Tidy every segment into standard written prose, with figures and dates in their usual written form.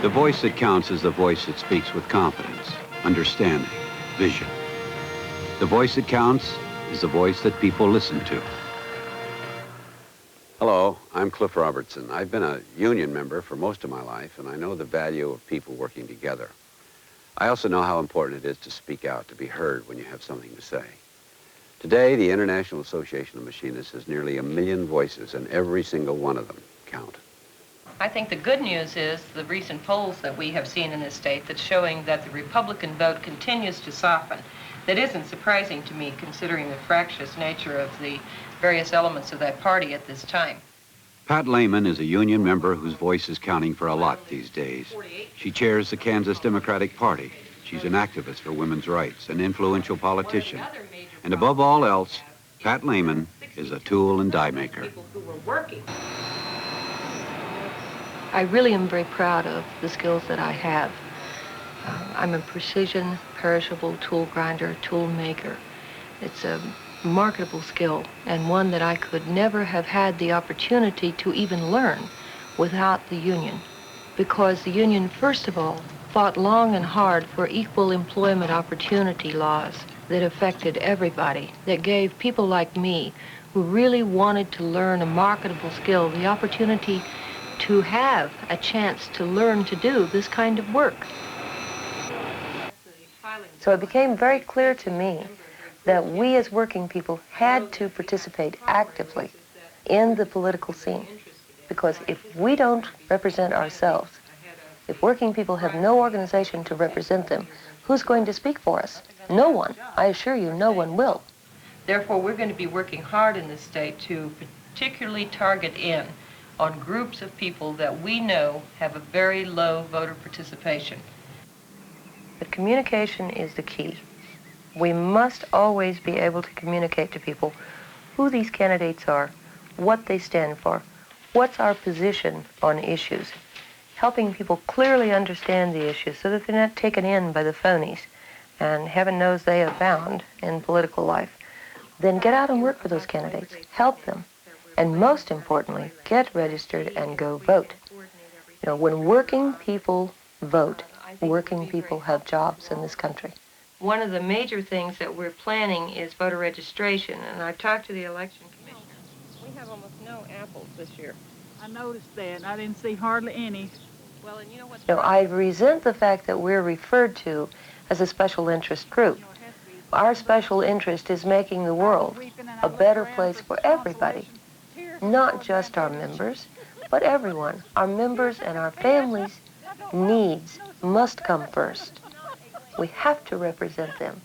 The voice that counts is the voice that speaks with confidence, understanding, vision. The voice that counts is the voice that people listen to. Hello, I'm Cliff Robertson. I've been a union member for most of my life, and I know the value of people working together. I also know how important it is to speak out, to be heard when you have something to say. Today, the International Association of Machinists has nearly 1 million voices, and every single one of them count. I think the good news is the recent polls that we have seen in this state that's showing that the Republican vote continues to soften. That isn't surprising to me, considering the fractious nature of the various elements of that party at this time. Pat Lehmann is a union member whose voice is counting for a lot these days. She chairs the Kansas Democratic Party. She's an activist for women's rights, an influential politician. And above all else, Pat Lehmann is a tool and die maker. I really am very proud of the skills that I have. I'm a precision, perishable tool grinder, tool maker. It's a marketable skill, and one that I could never have had the opportunity to even learn without the union. Because the union, first of all, fought long and hard for equal employment opportunity laws that affected everybody, that gave people like me, who really wanted to learn a marketable skill, the opportunity to have a chance to learn to do this kind of work. So it became very clear to me that we as working people had to participate actively in the political scene. Because if we don't represent ourselves, if working people have no organization to represent them, who's going to speak for us? No one. I assure you, no one will. Therefore, we're going to be working hard in this state to particularly target in on groups of people that we know have a very low voter participation. But communication is the key. We must always be able to communicate to people who these candidates are, what they stand for, what's our position on issues, helping people clearly understand the issues so that they're not taken in by the phonies, and heaven knows they abound in political life. Then get out and work for those candidates, help them, and most importantly, get registered and go vote. You know, when working people vote, working people have jobs in this country. One of the major things that we're planning is voter registration, and I've talked to the election commissioners. We have almost no apples this year. I noticed that. I didn't see hardly any. Well, and you know what's I resent the fact that we're referred to as a special interest group. Our special interest is making the world a better place for everybody, not just our members, but everyone. Our members and our families' needs must come first. We have to represent them.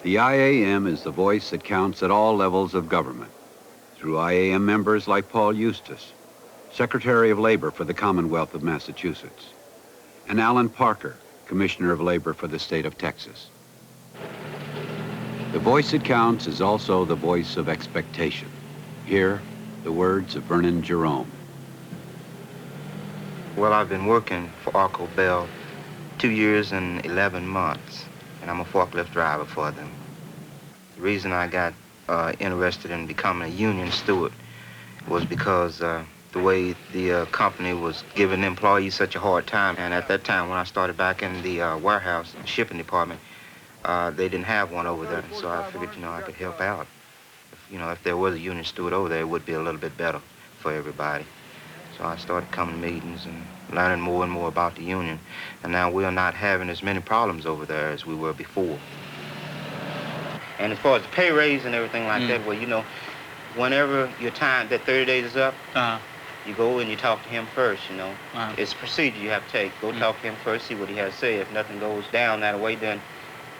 The IAM is the voice that counts at all levels of government, through IAM members like Paul Eustace, Secretary of Labor for the Commonwealth of Massachusetts, and Alan Parker, Commissioner of Labor for the state of Texas. The voice that counts is also the voice of expectation. Here, the words of Vernon Jerome. Well, I've been working for Arco Bell 2 years and 11 months, and I'm a forklift driver for them. The reason I got interested in becoming a union steward was because the way the company was giving employees such a hard time, and at that time when I started back in the warehouse shipping department, they didn't have one over there, so I figured, I could help out. If there was a union steward over there, it would be a little bit better for everybody. So I started coming to meetings and learning more and more about the union. And now we're not having as many problems over there as we were before. And as far as the pay raise and everything like that, well, whenever your time, that 30 days is up, you go and you talk to him first, It's a procedure you have to take. Go talk to him first, see what he has to say. If nothing goes down that way, then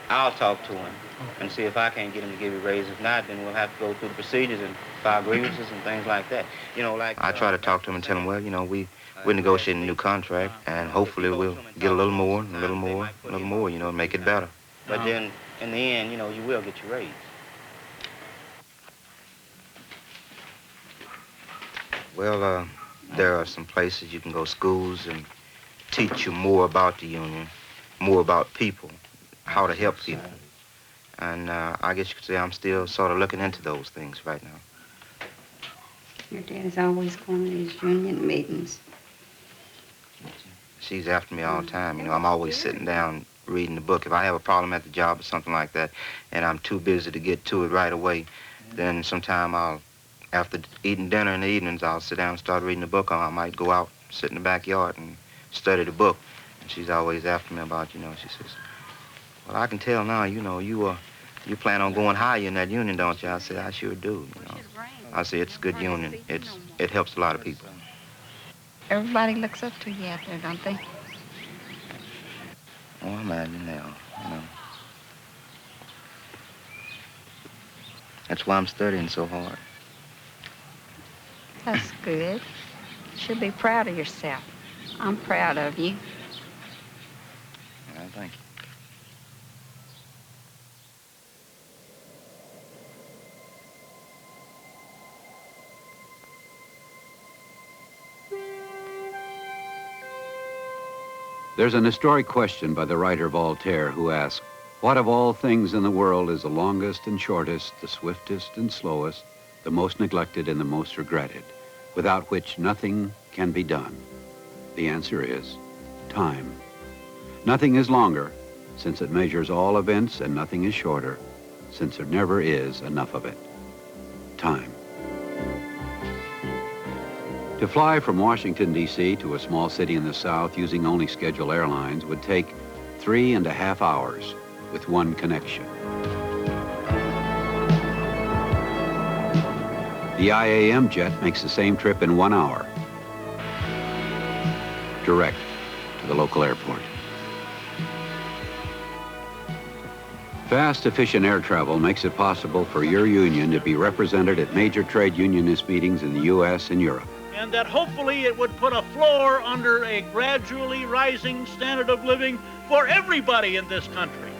I'll talk to him and see if I can't get him to give you a raise. If not, then we'll have to go through the procedures and file grievances and things like that. I try to talk to him and tell him, well, we're negotiating a new contract, and hopefully we'll get a little more, and a little more, and make it better. But then, in the end, you will get your raise. Well, there are some places you can go, schools, and teach you more about the union, more about people, how to help people. And I guess you could say I'm still sort of looking into those things right now. Your dad is always going to these union meetings. She's after me all the time. You know, I'm always sitting down reading the book. If I have a problem at the job or something like that, and I'm too busy to get to it right away, then sometime after eating dinner in the evenings, I'll sit down and start reading the book, or I might go out, sit in the backyard and study the book. And she's always after me about, she says, well, I can tell now, you plan on going higher in that union, don't you? I said, I sure do, I say, it's a good union. It helps a lot of people. Everybody looks up to you out there, don't they? Oh, I imagine now, That's why I'm studying so hard. That's good. You should be proud of yourself. I'm proud of you. Well, thank you. There's an historic question by the writer Voltaire who asks, what of all things in the world is the longest and shortest, the swiftest and slowest, the most neglected and the most regretted, without which nothing can be done? The answer is time. Nothing is longer, since it measures all events, and nothing is shorter, since there never is enough of it. Time. To fly from Washington, D.C. to a small city in the South using only scheduled airlines would take 3.5 hours with one connection. The IAM jet makes the same trip in 1 hour, direct to the local airport. Fast, efficient air travel makes it possible for your union to be represented at major trade unionist meetings in the U.S. and Europe. And that hopefully it would put a floor under a gradually rising standard of living for everybody in this country.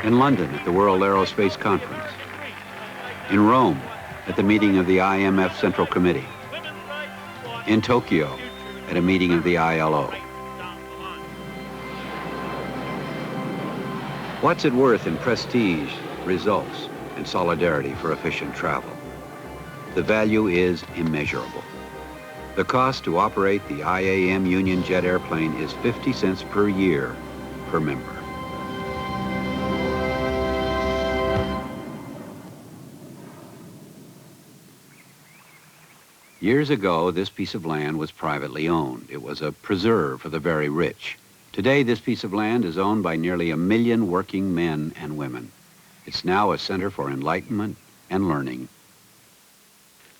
In London at the World Aerospace Conference. In Rome at the meeting of the IMF Central Committee. In Tokyo at a meeting of the ILO. What's it worth in prestige, results, and solidarity for efficient travel? The value is immeasurable. The cost to operate the IAM Union jet airplane is 50 cents per year per member. Years ago, this piece of land was privately owned. It was a preserve for the very rich. Today, this piece of land is owned by nearly 1 million working men and women. It's now a center for enlightenment and learning.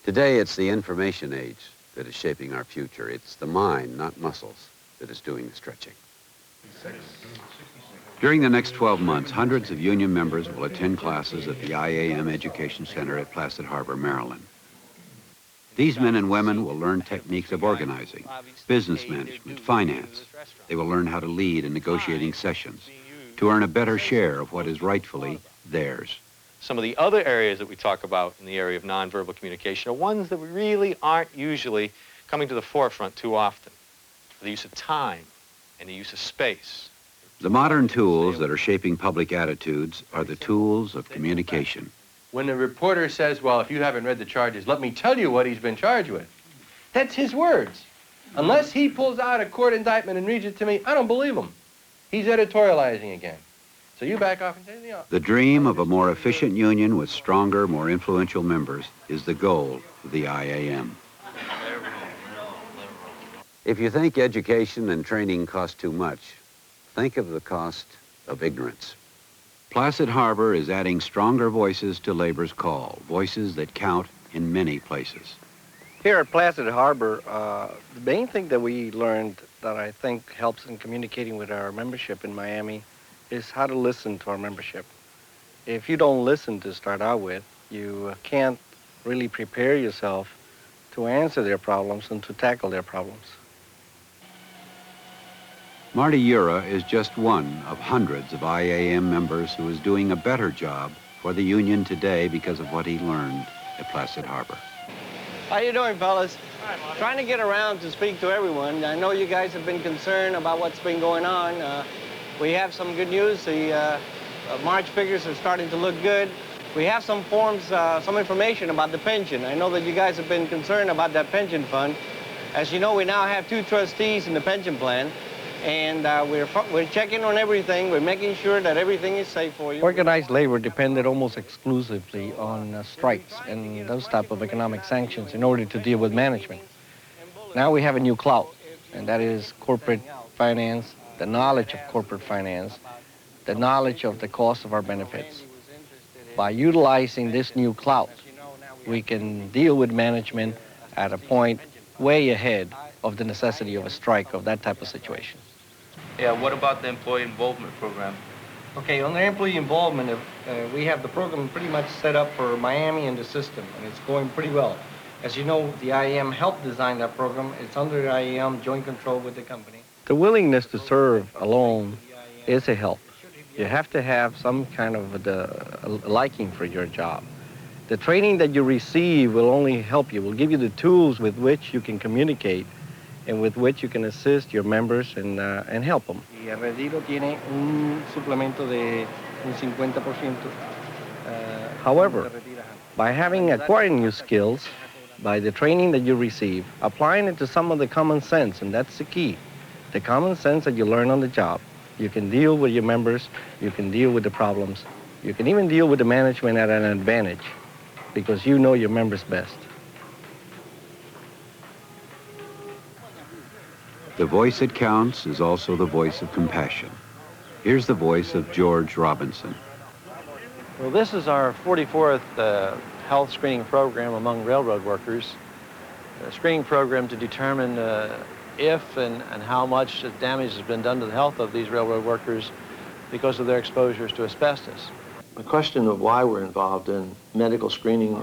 Today, it's the information age that is shaping our future. It's the mind, not muscles, that is doing the stretching. During the next 12 months, hundreds of union members will attend classes at the IAM Education Center at Placid Harbor, Maryland. These men and women will learn techniques of organizing, business management, finance. They will learn how to lead in negotiating sessions, to earn a better share of what is rightfully theirs. Some of the other areas that we talk about in the area of nonverbal communication are ones that really aren't usually coming to the forefront too often. The use of time and the use of space. The modern tools that are shaping public attitudes are the tools of communication. When the reporter says, well, if you haven't read the charges, let me tell you what he's been charged with. That's his words. Unless he pulls out a court indictment and reads it to me, I don't believe him. He's editorializing again. So you back off and say, The dream of a more efficient union with stronger, more influential members is the goal of the IAM. If you think education and training cost too much, think of the cost of ignorance. Placid Harbor is adding stronger voices to labor's call, voices that count in many places. Here at Placid Harbor, the main thing that we learned that I think helps in communicating with our membership in Miami is how to listen to our membership. If you don't listen to start out with, you can't really prepare yourself to answer their problems and to tackle their problems. Marty Ura is just one of hundreds of IAM members who is doing a better job for the union today because of what he learned at Placid Harbor. How you doing, fellas? Hi, trying to get around to speak to everyone. I know you guys have been concerned about what's been going on. We have some good news. The March figures are starting to look good. We have some forms, some information about the pension. I know that you guys have been concerned about that pension fund. As you know, we now have 2 trustees in the pension plan, and we're checking on everything. We're making sure that everything is safe for you. Organized labor depended almost exclusively on strikes and those type of economic sanctions in order to deal with management. Now we have a new clout, and that is corporate finance, the knowledge of corporate finance, the knowledge of the cost of our benefits. By utilizing this new clout, we can deal with management at a point way ahead of the necessity of a strike of that type of situation. Yeah, what about the employee involvement program? Okay, on the employee involvement, we have the program pretty much set up for Miami and the system, and it's going pretty well. As you know, the IAM helped design that program. It's under the IAM joint control with the company. The willingness to serve alone is a help. You have to have some kind of a liking for your job. The training that you receive will only help you, will give you the tools with which you can communicate and with which you can assist your members and help them. Y el retiro tiene un suplemento de un 50%. However, by acquiring new skills, by the training that you receive, applying it to some of the common sense, and that's the key, the common sense that you learn on the job, you can deal with your members, you can deal with the problems, you can even deal with the management at an advantage because you know your members best. The voice that counts is also the voice of compassion. Here's the voice of George Robinson. Well, this is our 44th health screening program among railroad workers. A screening program to determine if and how much damage has been done to the health of these railroad workers because of their exposures to asbestos. The question of why we're involved in medical screening,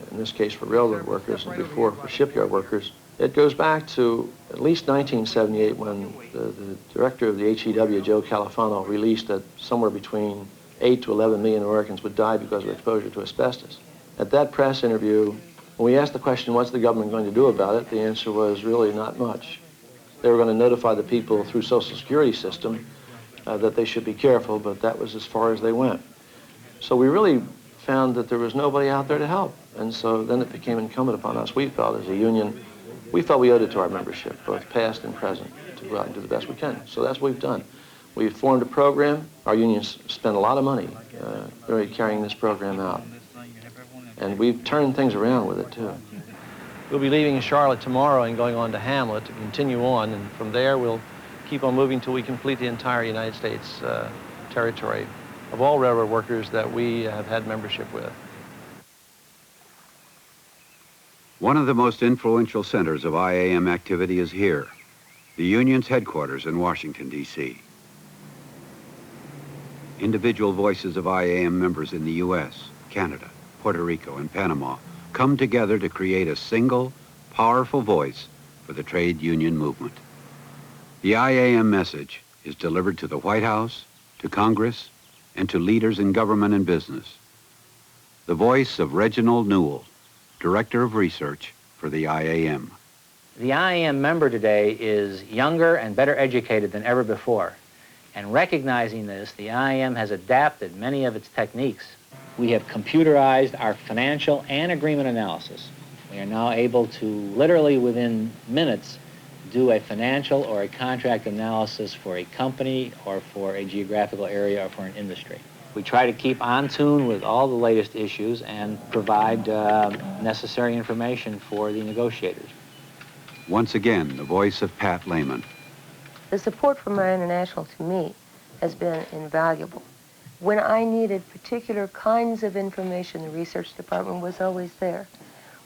in this case for railroad workers and before for shipyard workers, it goes back to at least 1978 when the director of the HEW, Joe Califano, released that somewhere between 8 to 11 million Americans would die because of exposure to asbestos. At that press interview, when we asked the question, what's the government going to do about it, the answer was really not much. They were going to notify the people through Social Security system that they should be careful, but that was as far as they went. So we really found that there was nobody out there to help. And so then it became incumbent upon us, we felt as a union, we felt we owed it to our membership, both past and present, to go out and do the best we can. So that's what we've done. We've formed a program. Our unions spent a lot of money really carrying this program out. And we've turned things around with it, too. We'll be leaving Charlotte tomorrow and going on to Hamlet to continue on, and from there we'll keep on moving till we complete the entire United States territory of all railroad workers that we have had membership with. One of the most influential centers of IAM activity is here, the union's headquarters in Washington, D.C. Individual voices of IAM members in the U.S., Canada, Puerto Rico, and Panama come together to create a single, powerful voice for the trade union movement. The IAM message is delivered to the White House, to Congress, and to leaders in government and business. The voice of Reginald Newell, Director of Research for the IAM. The IAM member today is younger and better educated than ever before. And recognizing this, the IAM has adapted many of its techniques. We have computerized our financial and agreement analysis. We are now able to literally within minutes do a financial or a contract analysis for a company or for a geographical area or for an industry. We try to keep on tune with all the latest issues and provide necessary information for the negotiators. Once again, the voice of Pat Lehmann. The support from my international to me has been invaluable. When I needed particular kinds of information, the research department was always there.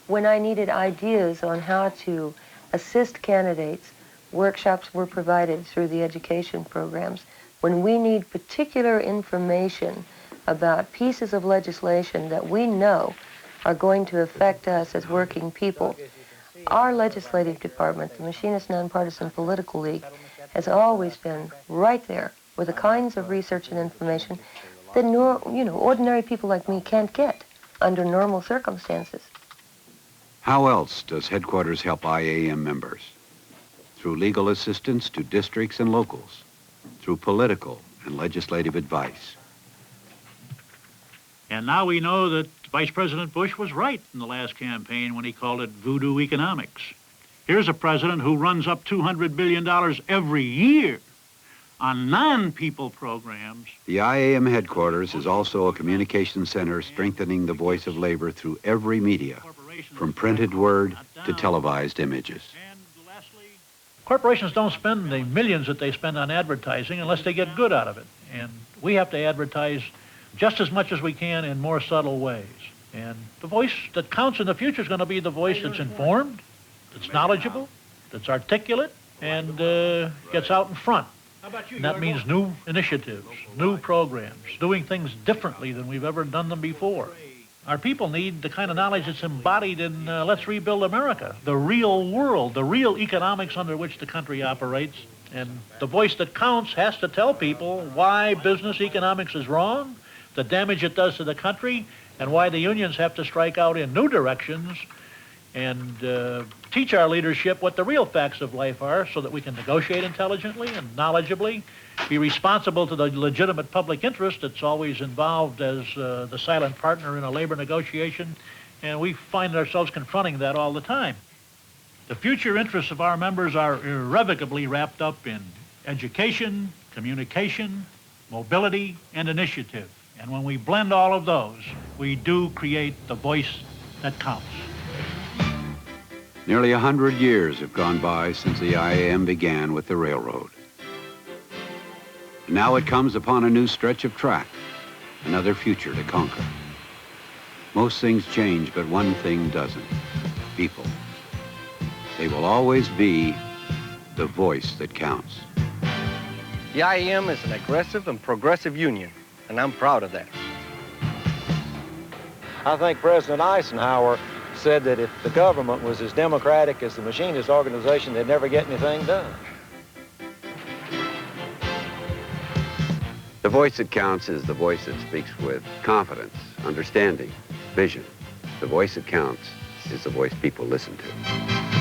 When I needed ideas on how to assist candidates, workshops were provided through the education programs. When we need particular information about pieces of legislation that we know are going to affect us as working people, our legislative department, the Machinist Nonpartisan Political League, has always been right there with the kinds of research and information that ordinary people like me can't get under normal circumstances. How else does headquarters help IAM members? Through legal assistance to districts and locals, through political and legislative advice. And now we know that Vice President Bush was right in the last campaign when he called it voodoo economics. Here's a president who runs up $200 billion every year on non-people programs. The IAM headquarters is also a communication center strengthening the voice of labor through every media, from printed word to televised images. Corporations don't spend the millions that they spend on advertising unless they get good out of it. And we have to advertise just as much as we can in more subtle ways. And the voice that counts in the future is going to be the voice that's informed, that's knowledgeable, that's articulate, and gets out in front. And that means new initiatives, new programs, doing things differently than we've ever done them before. Our people need the kind of knowledge that's embodied in Let's Rebuild America, the real world, the real economics under which the country operates. And the voice that counts has to tell people why business economics is wrong, the damage it does to the country, and why the unions have to strike out in new directions and teach our leadership what the real facts of life are so that we can negotiate intelligently and knowledgeably, be responsible to the legitimate public interest that's always involved as the silent partner in a labor negotiation, and we find ourselves confronting that all the time. The future interests of our members are irrevocably wrapped up in education, communication, mobility, and initiative. And when we blend all of those, we do create the voice that counts. Nearly 100 years have gone by since the IAM began with the railroad. Now it comes upon a new stretch of track, another future to conquer. Most things change, but one thing doesn't: people. They will always be the voice that counts. The IAM is an aggressive and progressive union, and I'm proud of that. I think President Eisenhower said that if the government was as democratic as the machinist organization, they'd never get anything done. The voice that counts is the voice that speaks with confidence, understanding, vision. The voice that counts is the voice people listen to.